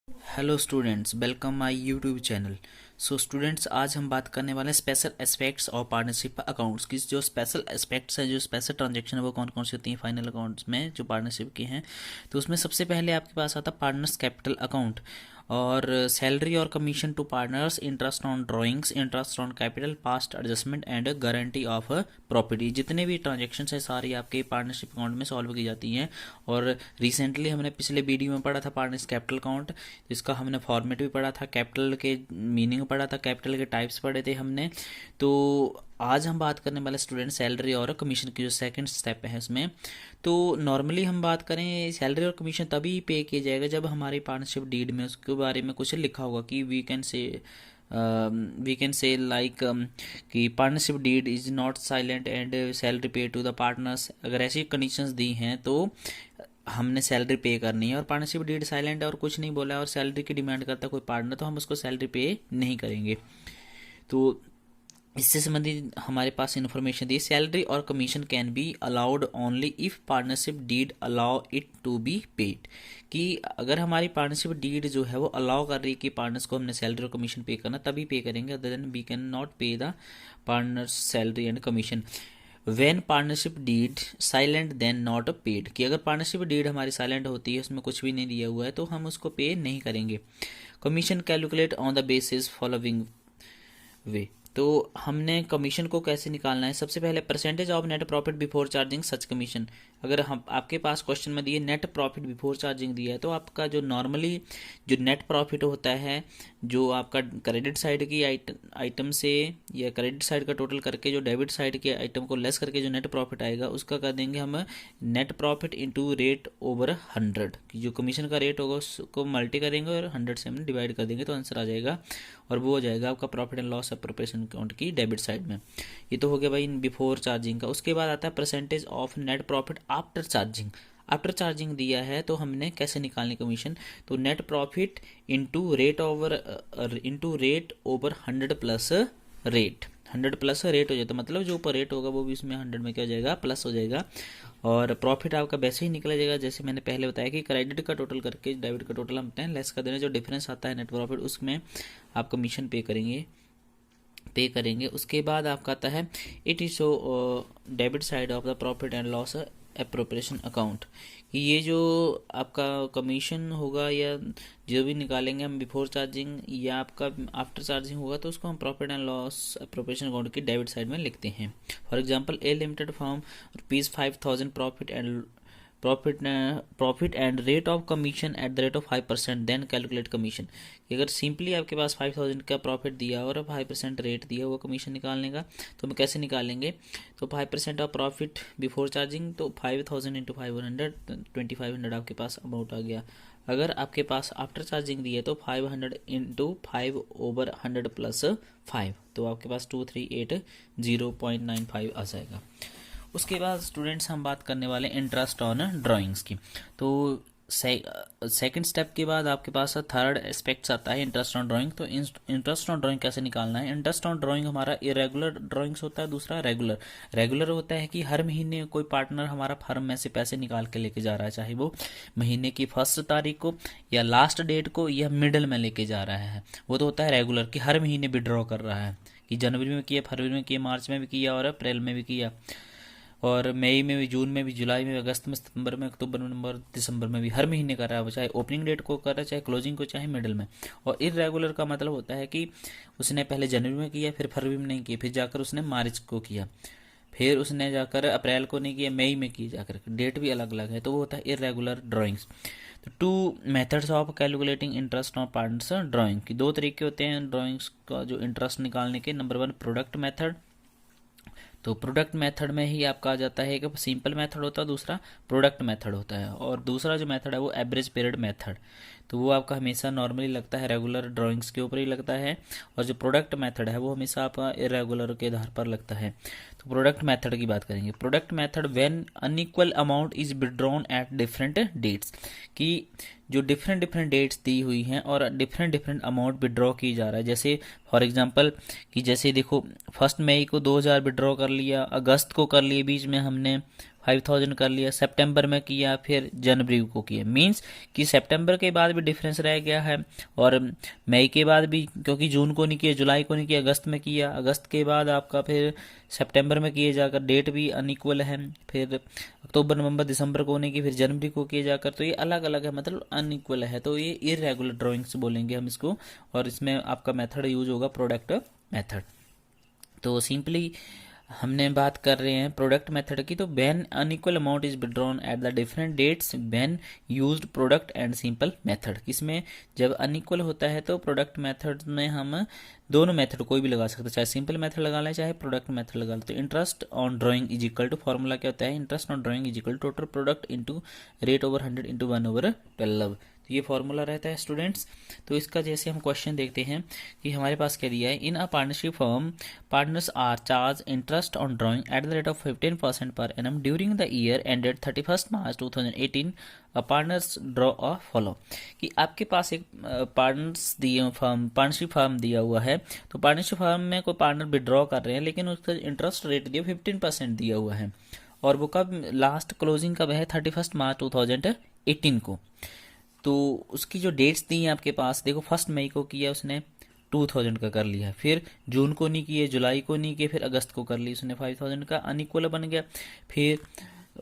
Hello students, welcome my YouTube channel. So students, आज हम बात करने वाले हैं स्पेशल एस्पेक्ट्स और पार्टनरशिप अकाउंट्स की। जो स्पेशल एस्पेक्ट्स हैं, जो स्पेशल ट्रांजैक्शन है, वो कौन कौन सी होती हैं फाइनल अकाउंट्स में जो पार्टनरशिप के हैं। तो उसमें सबसे पहले आपके पास आता है पार्टनर्स कैपिटल अकाउंट। और सैलरी और commission to partners, interest on drawings, interest on capital, past adjustment and guarantee of property. जितने भी ट्रांजेक्शन है सारी आपके पार्टनरशिप अकाउंट में सॉल्व की जाती हैं। और रिसेंटली हमने पिछले वीडियो में पढ़ा था पार्टनर्स कैपिटल अकाउंट, इसका हमने फॉर्मेट भी पढ़ा था, कैपिटल के मीनिंग पढ़ा था, कैपिटल के टाइप्स पढ़े थे हमने। तो आज हम बात करने वाले स्टूडेंट सैलरी और कमीशन की जो सेकंड स्टेप है उसमें। तो नॉर्मली हम बात करें सैलरी और कमीशन तभी पे किया जाएगा जब हमारी पार्टनरशिप डीड में उसके बारे में कुछ लिखा होगा कि वी कैन से लाइक कि partnership deed is not silent and salary pay to the partners. अगर ऐसी कंडीशंस दी हैं तो हमने सैलरी पे करनी है। और पार्टनरशिप डीड साइलेंट है और कुछ नहीं बोला है और सैलरी की डिमांड करता है कोई पार्टनर, तो हम उसको सैलरी पे नहीं करेंगे। तो इससे संबंधित हमारे पास इन्फॉर्मेशन दी, सैलरी और commission can be allowed only if partnership deed allow it to be paid. कि अगर हमारी पार्टनरशिप डीड जो है वो अलाउ कर रही है कि पार्टनर्स को हमने सैलरी और कमीशन पे करना, तभी पे करेंगे। Other than we can not pay the partners salary and commission. When partnership deed silent then not paid, कि अगर पार्टनरशिप डीड हमारी साइलेंट होती है, उसमें कुछ भी नहीं दिया हुआ है, तो हम उसको पे नहीं करेंगे। Commission calculate on the basis following वे। तो हमने कमीशन को कैसे निकालना है, सबसे पहले percentage of net profit before charging such commission. अगर हम आपके पास क्वेश्चन में दिए नेट प्रॉफिट बिफोर चार्जिंग दिया है, तो आपका जो नॉर्मली जो नेट प्रॉफिट होता है, जो आपका क्रेडिट साइड की आइटम से या क्रेडिट साइड का टोटल करके जो डेबिट साइड के आइटम को लेस करके जो नेट प्रॉफिट आएगा, उसका कर देंगे हम net profit into rate over 100। कि जो कमीशन का रेट होगा उसको मल्टी करेंगे और 100 से हम डिवाइड कर देंगे, तो आंसर आ जाएगा। और वो हो जाएगा आपका profit and loss appropriation account की डेबिट साइड में। ये तो हो गया भाई बिफोर चार्जिंग का। उसके बाद आता है percentage of net profit after charging. After charging दिया है तो हमने कैसे निकालनी कमीशन, तो net profit into rate over 100 plus rate. 100 plus rate हो जाता है, मतलब जो ऊपर रेट होगा वो भी इसमें 100 में क्या हो जाएगा, प्लस हो जाएगा। और प्रॉफिट आपका वैसे ही निकला जाएगा जैसे मैंने पहले बताया कि क्रेडिट का टोटल करके डेबिट का टोटल हम लेस कर देना, जो डिफरेंस आता है नेट प्रॉफिट उसमें आप कमीशन पे करेंगे। उसके बाद आपका आता है it is show debit side of the profit and loss appropriation account. कि ये जो आपका कमीशन होगा या जो भी निकालेंगे हम बिफोर चार्जिंग या आपका आफ्टर चार्जिंग होगा, तो उसको हम profit and loss appropriation account की डेबिट साइड में लिखते हैं। For example a limited form ₹5,000 profit and rate of commission at the rate of 5%, then calculate commission. कि अगर सिंपली आपके पास 5,000 का प्रॉफिट दिया और 5% रेट दिया हुआ कमीशन निकालने का, तो हम कैसे निकालेंगे, तो 5% ऑफ प्रॉफिट बिफोर चार्जिंग, तो 5,000 इंटू 500, 2,500 आपके पास अमाउंट आ गया। अगर आपके पास आफ्टर चार्जिंग दिया तो 500 इंटू 5/100 प्लस 5, तो आपके पास 2380.95 आ जाएगा। उसके बाद स्टूडेंट्स हम बात करने वाले इंटरेस्ट ऑन ड्राइंग्स की। तो सेकंड स्टेप के बाद आपके पास थर्ड एस्पेक्ट्स आता है इंटरेस्ट ऑन ड्राइंग। तो इंटरेस्ट ऑन ड्राइंग कैसे निकालना है, इंटरेस्ट ऑन ड्राइंग हमारा इरेगुलर ड्राइंग्स होता है, दूसरा रेगुलर होता है कि हर महीने कोई पार्टनर हमारा फर्म में से पैसे निकाल के लेके जा रहा है, चाहे वो महीने की 1 तारीख को या लास्ट डेट को या मिडल में लेके जा रहा है। वो तो होता है रेगुलर कि हर महीने विड्रॉ कर रहा है, कि जनवरी में किया, फरवरी में किया, मार्च में भी किया और अप्रैल में भी किया, और मई में भी, जून में भी, जुलाई में भी, अगस्त में, सितंबर में, अक्टूबर में, नवंबर, दिसंबर में भी, हर महीने कर रहा है वो, चाहे ओपनिंग डेट को कर रहा है, चाहे क्लोजिंग को, चाहे मिडिल में। और इरेगुलर का मतलब होता है कि उसने पहले जनवरी में किया, फिर फरवरी में नहीं किया, फिर जाकर उसने मार्च को किया, फिर उसने जाकर अप्रैल को नहीं किया, मई में किया जाकर, डेट भी अलग अलग है, तो वो होता है इरेगुलर ड्राइंग्स। तो 2 methods of calculating interest on partners drawing, की 2 तरीके होते हैं ड्राइंग्स का जो इंटरेस्ट निकालने के। Number 1 product method. तो प्रोडक्ट मेथड में ही आपका आ जाता है कि सिंपल मेथड होता है, दूसरा प्रोडक्ट मेथड होता है, और दूसरा जो मेथड है वो एवरेज पीरियड मेथड। तो वो आपका हमेशा नॉर्मली लगता है रेगुलर ड्राइंग्स के ऊपर ही लगता है, और जो प्रोडक्ट मेथड है वो हमेशा आपका इरेगुलर के आधार पर लगता है। तो प्रोडक्ट मेथड की बात करेंगे। Product method when unequal amount is withdrawn at different dates, कि जो डिफरेंट डेट्स दी हुई हैं और डिफरेंट अमाउंट विड्रॉ की जा रहा है। जैसे फॉर एग्जांपल कि जैसे देखो 1 मई को 2,000 विड्रॉ कर लिया, अगस्त को कर लिए बीच में हमने 5000 कर लिया, सितंबर में किया, फिर जनवरी को किया, मींस कि सितंबर के बाद भी डिफरेंस रह गया है, और मई के बाद भी, क्योंकि जून को नहीं किया, जुलाई को नहीं किया, अगस्त में किया, अगस्त के बाद आपका फिर सितंबर में किए जाकर डेट भी अनइक्वल है, फिर अक्टूबर नवंबर दिसंबर को नहीं की, फिर जनवरी को किए जाकर, तो ये अलग अलग है, मतलब अनइक्वल है, तो ये इरेगुलर ड्राइंग्स बोलेंगे हम इसको, और इसमें आपका मेथड यूज होगा प्रोडक्ट मेथड। तो सिंपली हमने बात कर रहे हैं प्रोडक्ट मेथड की, तो when unequal amount is withdrawn at the different dates when used product and simple method. किसमें, जब अनइक्वल होता है तो प्रोडक्ट मेथड में हम दोनों मेथड कोई भी लगा सकते हैं, चाहे सिंपल मेथड लगा लें चाहे प्रोडक्ट मेथड लगा लें। तो interest on drawing is equal to, formula क्या होता है, interest on drawing is equal total product into rate over 100 into 1/12। तो ये फॉर्मूला रहता है स्टूडेंट्स। तो इसका जैसे हम क्वेश्चन देखते हैं कि हमारे पास क्या दिया है, in a partnership firm partners are charge interest on drawing at the rate of 15% per annum during the year ended 31 March 2018। Partners draw a follow, कि आपके पास एक पार्टनरशिप फर्म दिया हुआ है, तो पार्टनरशिप फर्म में कोई पार्टनर विड्रॉ कर रहे हैं, लेकिन उसका इंटरेस्ट रेट दिया 15% दिया हुआ है, और वो कब लास्ट क्लोजिंग कब है, 31 मार्च 2018 को। तो उसकी जो डेट्स दी हैं आपके पास, देखो 1 मई को किया उसने 2000 का कर लिया, फिर जून को नहीं किए, जुलाई को नहीं किए, फिर अगस्त को कर ली उसने 5000 का, अनइक्वल बन गया। फिर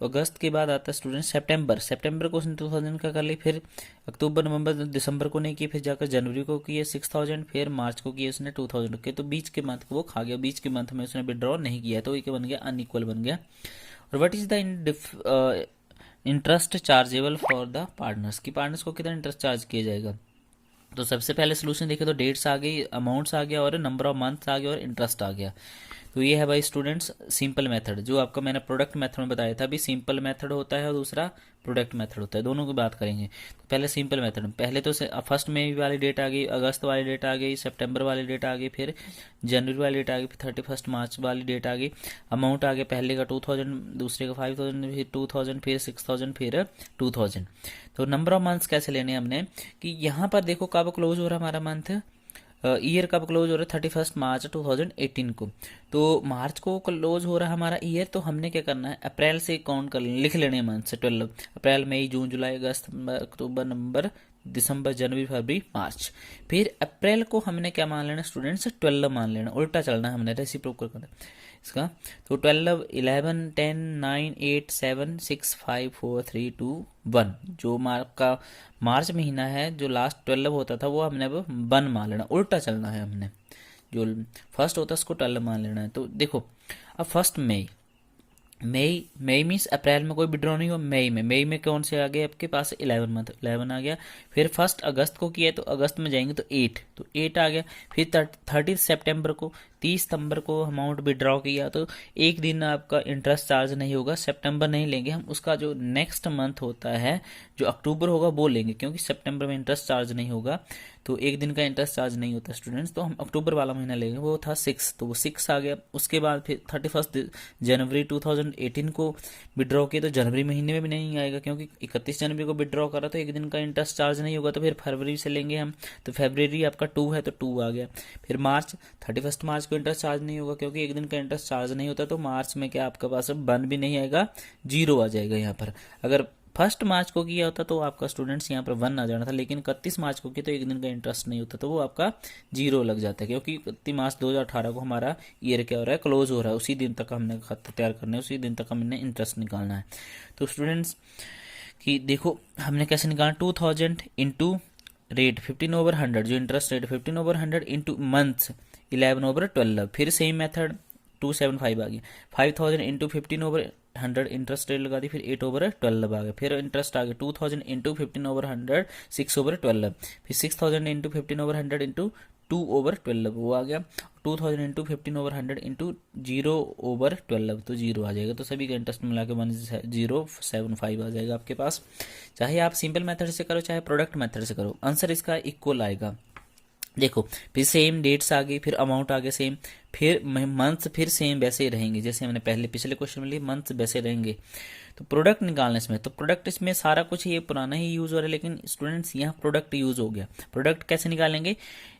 अगस्त के बाद आता है स्टूडेंट सितंबर को उसने 2000 का कर ली, फिर अक्टूबर नवंबर दिसंबर को नहीं किए, फिर जाकर जनवरी को किए 6000, फिर मार्च को किए उसने 2000 के, तो बीच के मंथ को वो खा गया, बीच के मंथ में उसने विड्रॉ नहीं किया, तो ये बन गया अनइक्वल बन गया। और what is the interest chargeable for the partners, की पार्टनर्स को कितना इंटरेस्ट चार्ज किया जाएगा। तो सबसे पहले सोल्यूशन देखें तो डेट्स आ गई, अमाउंट्स आ गया, और नंबर ऑफ मंथ्स आ गया, और इंटरेस्ट आ गया। तो ये है भाई स्टूडेंट्स सिंपल मेथड, जो आपका मैंने प्रोडक्ट मेथड में बताया था। अभी सिंपल मेथड होता है और दूसरा प्रोडक्ट मेथड होता है, दोनों की बात करेंगे। तो पहले सिंपल मेथड, पहले तो 1 मई वाली डेट आ गई, अगस्त वाली डेट आ गई, सितंबर वाली डेट आ गई, फिर जनवरी वाली डेट आ गई, फिर 31 मार्च वाली डेट आ गई। अमाउंट आ गया, पहले का 2000, दूसरे का 5000, फिर 2000, फिर 6000, फिर 2000। तो नंबर ऑफ मंथ्स कैसे लेने हमने, कि यहाँ पर देखो कब क्लोज हो रहा है हमारा मंथ, ईयर कब क्लोज हो रहा है, 31 मार्च 2018 को। तो मार्च को क्लोज हो रहा है हमारा ईयर, तो हमने क्या करना है, अप्रैल से काउंट कर लिख लेने मंथ से 12, अप्रैल मई जून जुलाई अगस्त अक्टूबर नवंबर दिसंबर जनवरी फरवरी मार्च। फिर अप्रैल को हमने क्या मान लेना स्टूडेंट्स, 12 मान लेना, उल्टा चलना है हमने, रेसिप्रोकल करना इसका। तो 12 11 10 9 8 7 6 5 4 3 2 1, जो का मार्च महीना है, जो लास्ट 12 होता था वो हमने अब 1 मान लेना, उल्टा चलना है हमने, जो फर्स्ट होता है उसको 12 मान लेना है। तो देखो अब 1 मई, मई मीन्स अप्रैल में कोई विड्रॉ नहीं हुआ, मई में कौन से आ गए आपके पास, 11 मंथ, 11 आ गया। फिर 1 अगस्त को किया तो अगस्त में जाएंगे तो 8 आ गया। फिर 30 सितंबर को, 30 सितंबर को अमाउंट विड्रॉ किया, तो एक दिन आपका इंटरेस्ट चार्ज नहीं होगा, सितंबर नहीं लेंगे हम, उसका जो नेक्स्ट मंथ होता है जो अक्टूबर होगा वो लेंगे, क्योंकि सितंबर में इंटरेस्ट चार्ज नहीं होगा, तो एक दिन का इंटरेस्ट चार्ज नहीं होता स्टूडेंट्स, तो हम अक्टूबर वाला महीना लेंगे, वो था 6, तो वो 6 आ गया। उसके बाद फिर 31 जनवरी 2018 को विड्रॉ किया, तो जनवरी महीने में भी नहीं आएगा, क्योंकि 31 जनवरी को विड्रॉ करा तो एक दिन का इंटरेस्ट चार्ज नहीं होगा, तो फिर फरवरी से लेंगे हम, तो फरवरी आपका 2 है तो 2 आ गया। फिर मार्च, 31 मार्च को इंटरेस्ट चार्ज नहीं होगा, क्योंकि एक दिन का इंटरेस्ट चार्ज नहीं होता, तो मार्च में क्या आपके पास 1 भी नहीं आएगा, 0 आ जाएगा यहाँ पर। अगर 1 मार्च को किया होता तो आपका स्टूडेंट्स यहाँ पर 1 आ जाना था, लेकिन 31 मार्च को किया तो एक दिन का इंटरेस्ट नहीं होता, तो वो आपका 0 लग जाता है, क्योंकि 31 मार्च 2018 को हमारा ईयर क्या हो रहा है, क्लोज हो रहा है, उसी दिन तक हमने खाता तैयार करना है, उसी दिन तक हमने इंटरेस्ट निकालना है। तो स्टूडेंट्स कि देखो हमने कैसे निकालना, 2000 इंटू रेट 15/100, जो इंटरेस्ट रेट 15/100 इंटू मंथ्स 11/12, फिर सेम मेथड 275 आ गया, 5000 इंटू 15/100 इंटरेस्ट रेट लगा दी, फिर 8/12 आ गया, फिर इंटरेस्ट आ गया 2000 इंटू 15/100 6/12, फिर 6000 इंटू 15/100 इंटू 2/12 वो आ गया, 2000 इंटू 15/100 इंटू 0/12, तो 0 आ जाएगा। तो सभी का इंटरेस्ट मिला के 1075 आ जाएगा आपके पास। चाहे आप सिंपल मेथड से करो चाहे प्रोडक्ट मेथड से करो, आंसर इसका इक्वल आएगा। देखो फिर सेम डेट्स आ गई, फिर अमाउंट आ गया सेम, फिर मंथ्स फिर सेम वैसे ही रहेंगे, जैसे हमने पहले पिछले क्वेश्चन में लिए मंथ्स वैसे रहेंगे। तो प्रोडक्ट निकालने इसमें, तो प्रोडक्ट इसमें सारा कुछ ये पुराना ही यूज हो रहा है, लेकिन स्टूडेंट्स यहाँ प्रोडक्ट यूज हो गया। प्रोडक्ट कैसे निकालेंगे,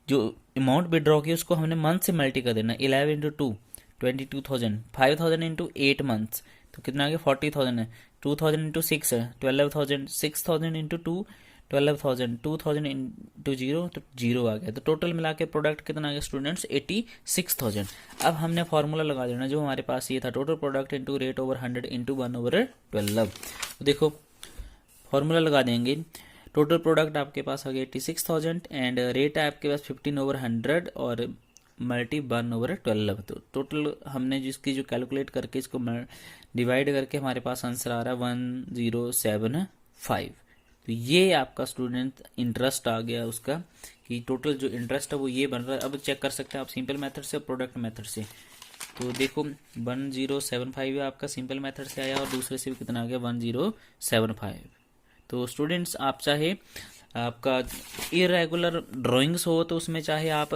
जो अमाउंट विड्रॉ की उसको हमने मंथ से मल्टी कर देना, 11 इंटू 2 22,000, 5000 इंटू 8 मंथ्स, तो कितना आ गया 40,000 है, 2,000 इंटू 6 है 12,000, 6,000 इंटू 2 12,000, 2,000 इंटू 0 तो 0 आ गया। तो टोटल मिला के प्रोडक्ट कितना आ गया स्टूडेंट्स 86,000। अब हमने फॉर्मूला लगा देना जो हमारे पास ये था, total product into rate over 100 into 1/12। तो देखो फॉर्मूला लगा देंगे, टोटल प्रोडक्ट आपके पास आ गया 86,000 एंड रेट है आपके पास 15/100 और मल्टी 1/12। तो टोटल हमने जिसकी जो कैलकुलेट करके इसको डिवाइड करके हमारे पास आंसर आ रहा है 1075। तो ये आपका स्टूडेंट इंटरेस्ट आ गया उसका, कि टोटल जो इंटरेस्ट है वो ये बन रहा है। अब चेक कर सकते हैं आप सिंपल मेथड से और प्रोडक्ट मेथड से। तो देखो 1075 आपका सिंपल मेथड से आया और दूसरे से भी कितना आ गया 1075। तो स्टूडेंट्स आप चाहे आपका इरेगुलर ड्राइंग्स हो तो उसमें चाहे आप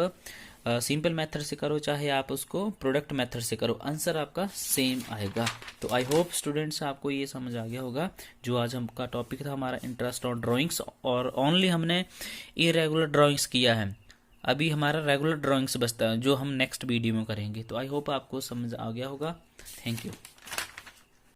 सिंपल मेथड से करो चाहे आप उसको प्रोडक्ट मेथड से करो, आंसर आपका सेम आएगा। तो आई होप स्टूडेंट्स आपको ये समझ आ गया होगा। जो आज हमका टॉपिक था हमारा इंटरेस्ट ऑन ड्राइंग्स, और ओनली हमने इरेगुलर ड्राइंग्स किया है, अभी हमारा रेगुलर ड्राइंग्स बचता है जो हम नेक्स्ट वीडियो में करेंगे। तो आई होप आपको समझ आ गया होगा। Thank you.